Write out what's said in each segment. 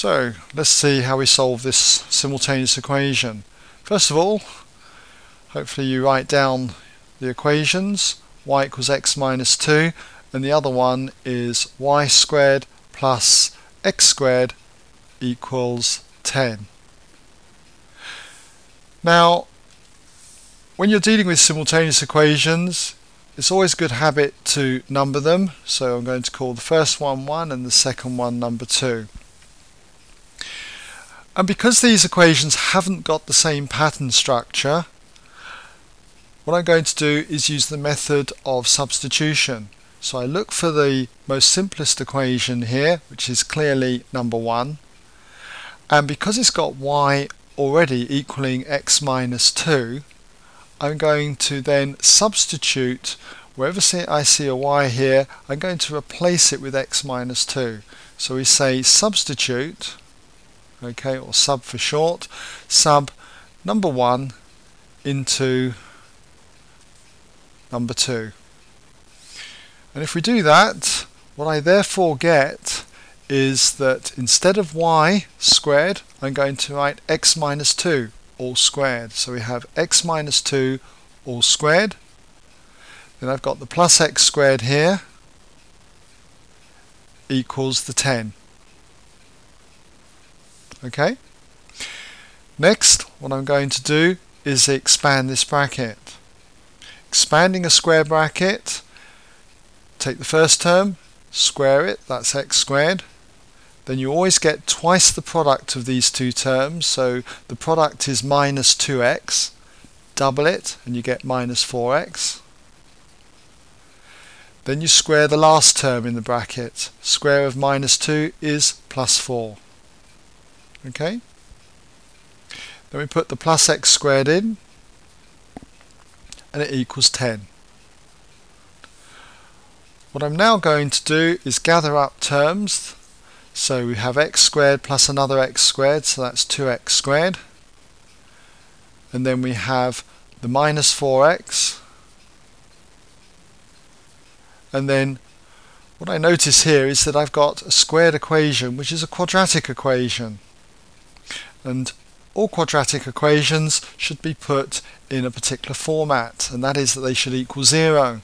So let's see how we solve this simultaneous equation. First of all, hopefully you write down the equations. Y equals x minus 2, and the other one is y squared plus x squared equals 10. Now, when you're dealing with simultaneous equations, it's always a good habit to number them. So I'm going to call the first one 1 and the second one number 2. And because these equations haven't got the same pattern structure, what I'm going to do is use the method of substitution. So I look for the most simplest equation here, which is clearly number 1. And because it's got y already equaling x minus 2, I'm going to then substitute wherever I see a y here, I'm going to replace it with x minus 2. So we say substitute, okay, or sub for short, sub number 1 into number 2. And if we do that, what I therefore get is that instead of y squared, I'm going to write x minus 2 all squared. So we have x minus 2 all squared. Then I've got the plus x squared here equals the 10. Okay? Next, what I'm going to do is expand this bracket. Expanding a square bracket, take the first term, square it, that's x squared. Then you always get twice the product of these two terms, so the product is minus 2x, double it and you get minus 4x. Then you square the last term in the bracket. Square of minus 2 is plus 4. Okay? Then we put the plus x squared in, and it equals 10. What I'm now going to do is gather up terms. So we have x squared plus another x squared, so that's 2x squared. And then we have the minus 4x. And then what I notice here is that I've got a squared equation which is a quadratic equation. And all quadratic equations should be put in a particular format, and that is that they should equal 0.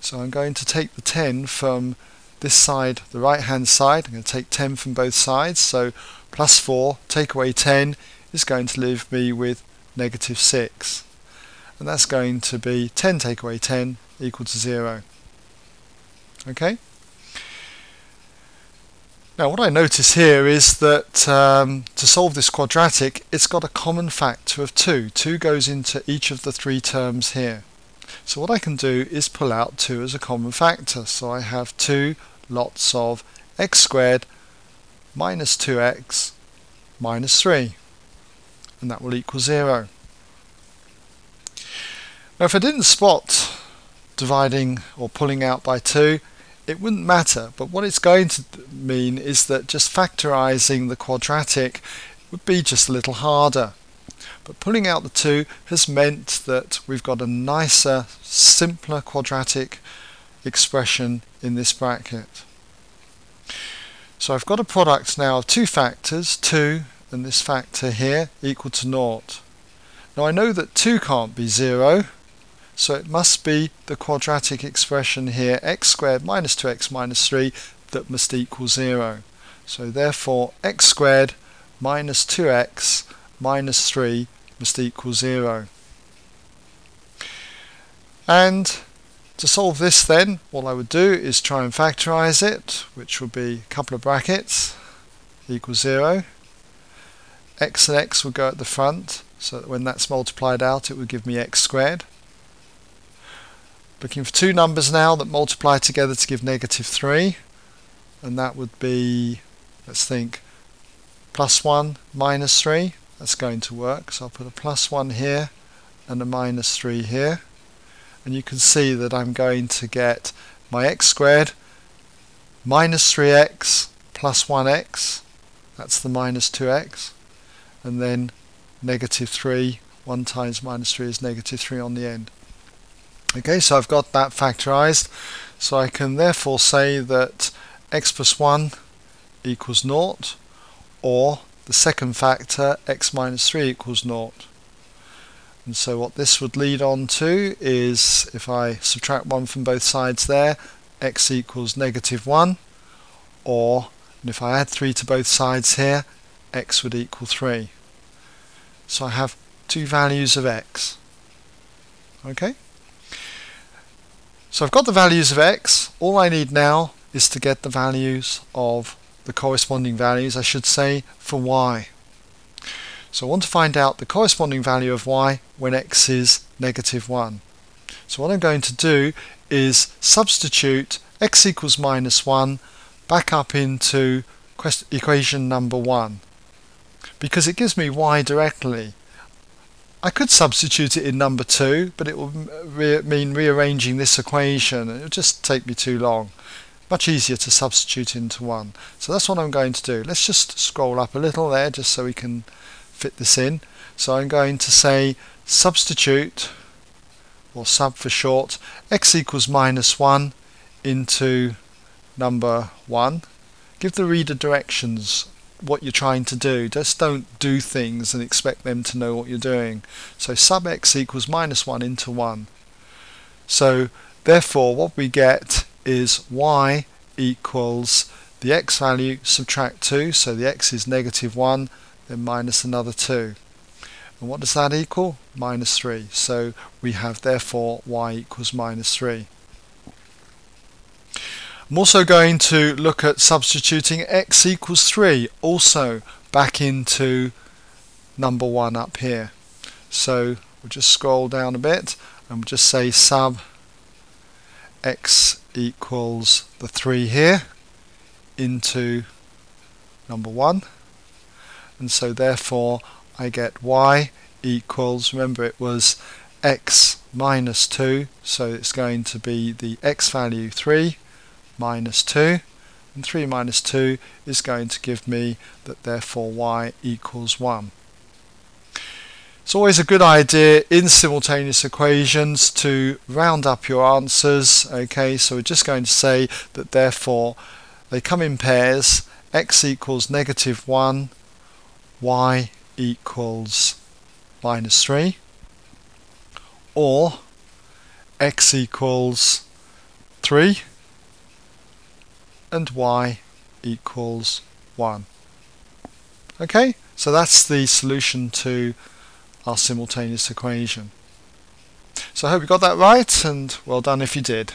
So I'm going to take the 10 from this side, the right hand side. I'm going to take 10 from both sides, so plus 4 take away 10 is going to leave me with negative 6, and that's going to be 10 take away 10 equal to 0. Okay? Now what I notice here is that to solve this quadratic, it's got a common factor of 2. 2 goes into each of the 3 terms here. So what I can do is pull out 2 as a common factor. So I have 2 lots of x squared minus 2x minus 3, and that will equal 0. Now if I didn't spot dividing or pulling out by 2, it wouldn't matter, but what it's going to mean is that just factorising the quadratic would be just a little harder. But pulling out the 2 has meant that we've got a nicer, simpler quadratic expression in this bracket. So I've got a product now of 2 factors, 2 and this factor here, equal to 0. Now I know that 2 can't be 0, so it must be the quadratic expression here, x squared minus 2x minus 3, that must equal 0. So therefore x squared minus 2x minus 3 must equal 0. And to solve this then, all I would do is try and factorise it, which would be a couple of brackets, equals 0. X and x would go at the front, so that when that's multiplied out it would give me x squared. Looking for 2 numbers now that multiply together to give negative 3, and that would be, let's think, plus 1 minus 3. That's going to work, so I'll put a plus 1 here and a minus 3 here, and you can see that I'm going to get my x squared minus 3x plus 1x, that's the minus 2x, and then negative 3, 1 times minus 3 is negative 3 on the end. Okay, so I've got that factorised, so I can therefore say that x plus 1 equals 0, or the second factor, x minus 3 equals 0. And so what this would lead on to is, if I subtract 1 from both sides there, x equals negative 1, or, and if I add 3 to both sides here, x would equal 3. So I have two values of x. Okay? So I've got the values of x. All I need now is to get the values of the corresponding values, I should say, for y. So I want to find out the corresponding value of y when x is negative 1. So what I'm going to do is substitute x equals minus 1 back up into equation number 1, because it gives me y directly. I could substitute it in number 2, but it will mean rearranging this equation. It will just take me too long. Much easier to substitute into 1. So that's what I'm going to do. Let's just scroll up a little there just so we can fit this in. So I'm going to say substitute, or sub for short, x equals minus 1 into number 1. Give the reader directions what you're trying to do. Just don't do things and expect them to know what you're doing. So sub x equals minus 1 into 1. So therefore what we get is y equals the x value subtract 2, so the x is negative 1, then minus another 2. And what does that equal? Minus 3. So we have therefore y equals minus 3. I'm also going to look at substituting x equals 3 also back into number 1 up here. So we'll just scroll down a bit and we'll just say sub x equals the 3 here into number 1, and so therefore I get y equals, remember it was x minus 2, so it's going to be the x value 3 minus 2, and 3 minus 2 is going to give me that therefore y equals 1. It's always a good idea in simultaneous equations to round up your answers. Okay, so we're just going to say that therefore they come in pairs, x equals negative 1, y equals minus 3, or x equals 3 and y equals 1. Okay, so that's the solution to our simultaneous equation. So I hope you got that right, and well done if you did.